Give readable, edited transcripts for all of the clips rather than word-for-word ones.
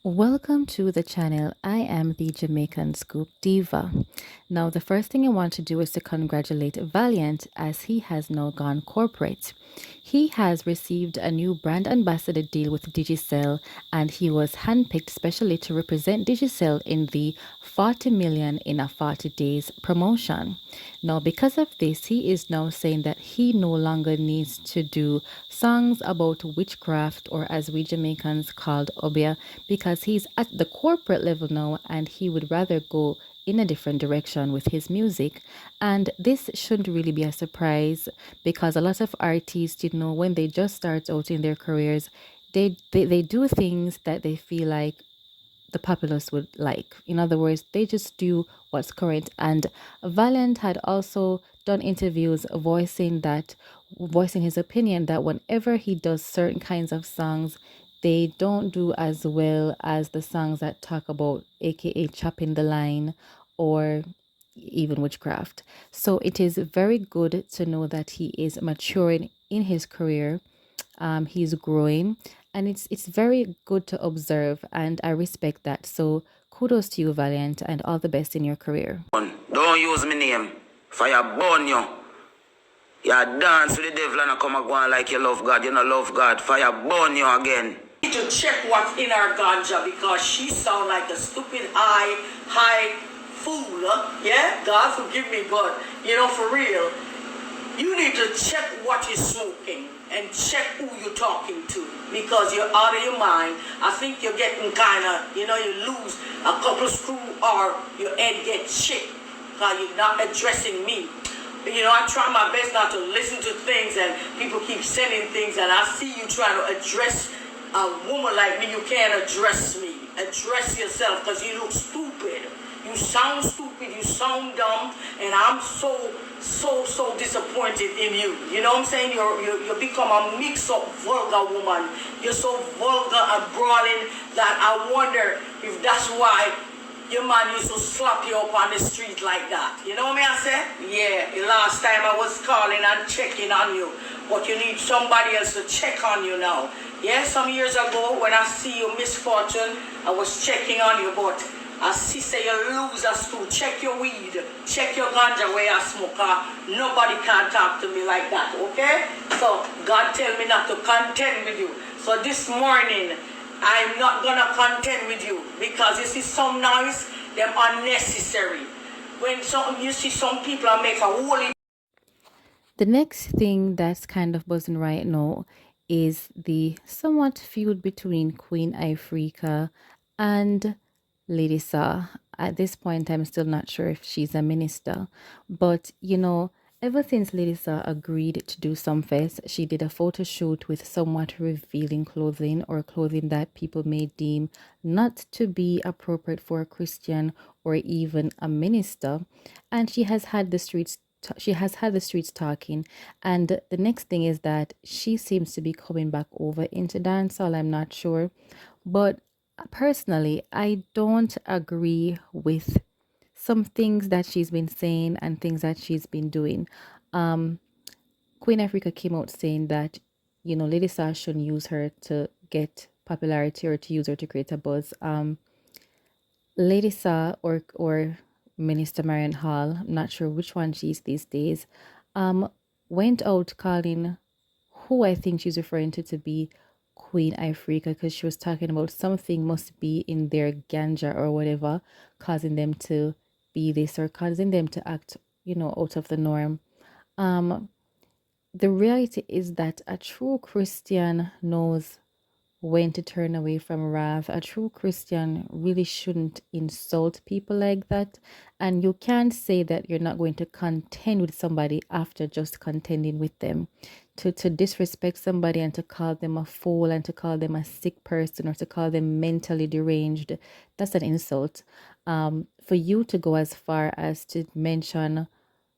Welcome to the channel. I am the Jamaican Scoop Diva. Now, the first thing I want to do is to congratulate Valiant as he has now gone corporate. He has received a new brand ambassador deal with Digicel, and he was handpicked specially to represent Digicel in the 40 million in a 40 days promotion. Now, because of this, he is now saying that he no longer needs to do songs about witchcraft, or as we Jamaicans called Obeah, because he's at the corporate level now and he would rather go in a different direction with his music. And this shouldn't really be a surprise because a lot of artists, when they just start out in their careers, they do things that they feel like the populace would like. In other words, they just do what's current. And Valiant had also done interviews voicing his opinion that whenever he does certain kinds of songs, they don't do as well as the songs that talk about, aka chopping the line or even witchcraft. So it is very good to know that he is maturing in his career. He's growing, and it's very good to observe, and I respect that. So kudos to you, Valiant, and all the best in your career. Don't use my name. Fire burn you. You dance with the devil and come and go on like you love God. You don't love God. Fire burn you again. Need to check what's in her ganja because she sound like a stupid high fool. Yeah, God forgive me, but for real, you need to check what you're smoking and check who you're talking to because you're out of your mind. I think you're getting kind of, you lose a couple screw or your head gets shit because you're not addressing me. I try my best not to listen to things and people keep sending things and I see you trying to address a woman like me. You can't address me. Address yourself because you look stupid. You sound stupid, you sound dumb, and I'm so disappointed in you. You know what I'm saying? You become a mix-up vulgar woman. You're so vulgar and brawling that I wonder if that's why your man used to slap you up on the street like that. You know what I say? Yeah, the last time I was calling and checking on you, but you need somebody else to check on you now. Yeah, some years ago when I see your misfortune, I was checking on you, but I see say you losers too. Check your weed. Check your ganja where you smoke. Nobody can talk to me like that, okay? So God tell me not to contend with you. So this morning, I'm not gonna contend with you because you see some noise, them unnecessary. When you see some people make a holy. The next thing that's kind of buzzing right now is the somewhat feud between Queen Ifrica and Lady Saw. At this point, I'm still not sure if she's a minister, but ever since Lady Saw agreed to do some fest, she did a photo shoot with somewhat revealing clothing or clothing that people may deem not to be appropriate for a Christian or even a minister, and she has had the streets talking. And the next thing is that she seems to be coming back over into dancehall. I'm not sure, but personally, I don't agree with some things that she's been saying and things that she's been doing. Queen Africa came out saying that, Lady Sash shouldn't use her to get popularity or to use her to create a buzz. Lady Saw or Minister Marion Hall, I'm not sure which one she is these days, went out calling who I think she's referring to be Queen Ifrica, because she was talking about something must be in their ganja or whatever, causing them to be this or causing them to act, out of the norm. The reality is that a true Christian knows when to turn away from wrath. A true Christian really shouldn't insult people like that. And you can't say that you're not going to contend with somebody after just contending with them. To disrespect somebody and to call them a fool and to call them a sick person or to call them mentally deranged, that's an insult. For you to go as far as to mention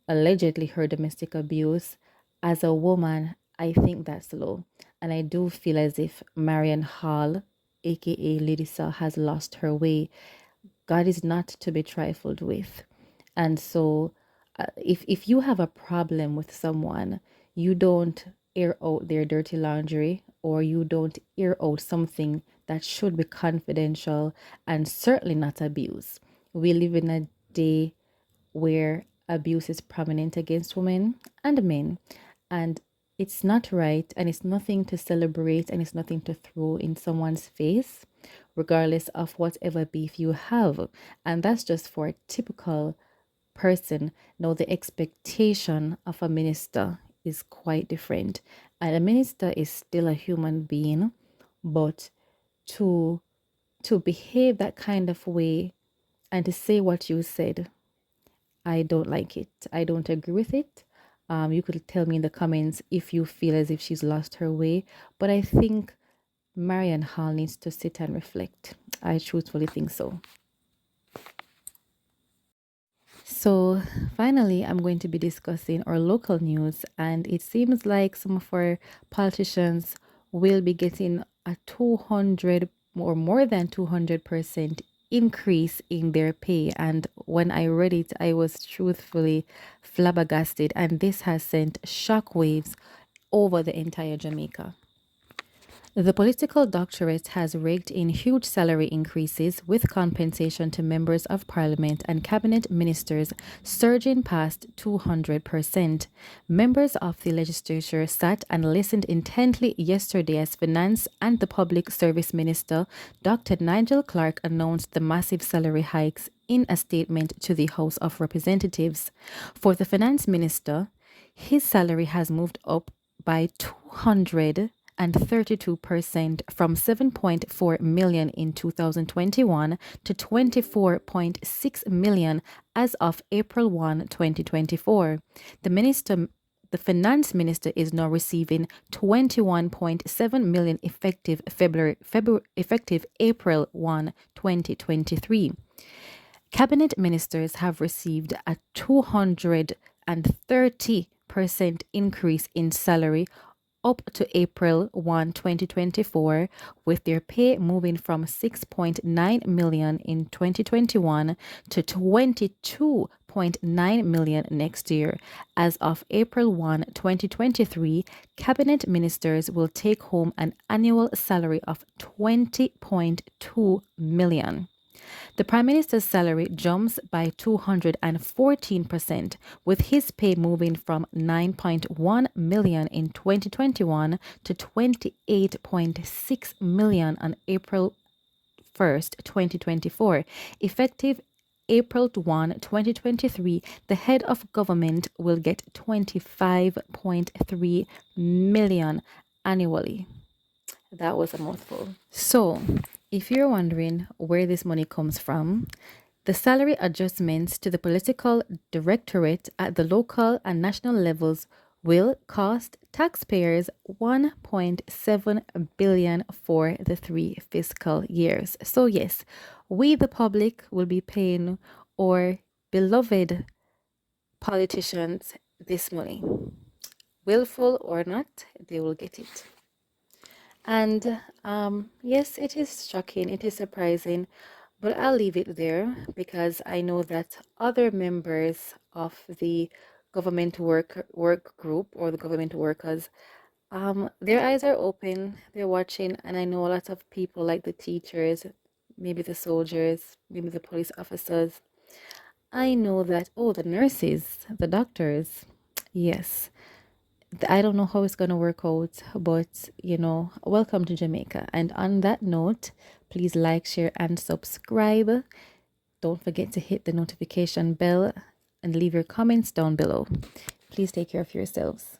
allegedly her domestic abuse as a woman, I think that's low. And I do feel as if Marian Hall, aka Lady Saw, has lost her way. God is not to be trifled with. And so, if you have a problem with someone, you don't air out their dirty laundry or you don't air out something that should be confidential and certainly not abuse. We live in a day where abuse is prominent against women and men, and it's not right, and it's nothing to celebrate, and it's nothing to throw in someone's face, regardless of whatever beef you have. And that's just for a typical person. Now, the expectation of a minister is quite different, and a minister is still a human being, but to behave that kind of way and to say what you said, I don't like it. I don't agree with it. You could tell me in the comments if you feel as if she's lost her way, but I think Marian Hall needs to sit and reflect. I truthfully think so. So, finally, I'm going to be discussing our local news, and it seems like some of our politicians will be getting a 200 or more than 200% increase in their pay. And when I read it, I was truthfully flabbergasted, and this has sent shockwaves over the entire Jamaica. The political doctorate has raked in huge salary increases, with compensation to members of parliament and cabinet ministers surging past 200%. Members of the legislature sat and listened intently yesterday as Finance and the Public Service Minister, Dr. Nigel Clark, announced the massive salary hikes in a statement to the House of Representatives. For the Finance Minister, his salary has moved up by 232% from 7.4 million in 2021 to 24.6 million as of April 1, 2024. The finance minister is now receiving 21.7 million effective April 1, 2023. Cabinet ministers have received a 230% increase in salary up to April 1, 2024, with their pay moving from 6.9 million in 2021 to 22.9 million next year. As of April 1, 2023, cabinet ministers will take home an annual salary of 20.2 million. The Prime Minister's salary jumps by 214%, with his pay moving from 9.1 million in 2021 to 28.6 million on April 1st, 2024. Effective April 1, 2023, the head of government will get 25.3 million annually. That was a mouthful. So, if you're wondering where this money comes from, the salary adjustments to the political directorate at the local and national levels will cost taxpayers 1.7 billion for the 3 fiscal years. So yes, we the public will be paying our beloved politicians this money. Willful or not, they will get it. And yes, it is shocking, it is surprising, but I'll leave it there because I know that other members of the government work group or the government workers, their eyes are open, they're watching, and I know a lot of people like the teachers, maybe the soldiers, maybe the police officers. I know that, oh, the nurses, the doctors, yes. I don't know how it's going to work out, but welcome to Jamaica. And on that note, please like, share, and subscribe. Don't forget to hit the notification bell and leave your comments down below. Please take care of yourselves.